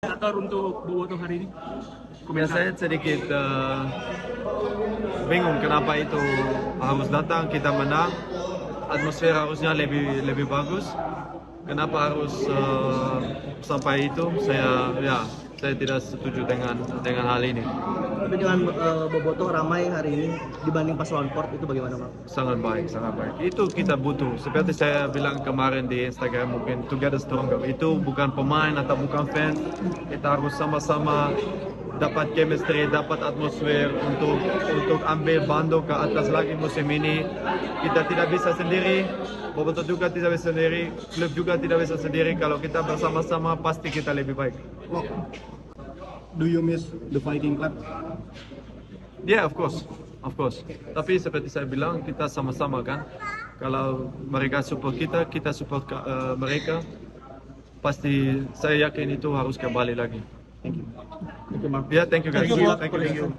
Ator untuk Bobotoh hari ini? Saya sedikit bingung kenapa itu harus datang, kita menang, atmosfer harusnya lebih bagus. Kenapa harus sampai itu? Saya tidak setuju dengan hal ini. Tapi dengan Bobotoh ramai hari ini dibanding pas lawan Port itu bagaimana, Bang? Sangat baik, sangat baik. Itu kita butuh. Seperti saya bilang kemarin di Instagram, mungkin together stronger. Itu bukan pemain atau bukan fans. Kita harus sama-sama dapat chemistry, dapat atmosfer untuk ambil Bando ke atas lagi musim ini. Kita tidak bisa sendiri, Bobotoh juga tidak bisa sendiri, klub juga tidak bisa sendiri. Kalau kita bersama-sama pasti kita lebih baik. Do you miss the fighting club? Yeah, of course. Tapi seperti saya bilang, kita sama-sama kan. Kalau mereka support kita, kita support mereka. Pasti saya yakin itu harus kembali lagi. Thank you, Mark. Yeah, thank you guys. Thank you. Thank you.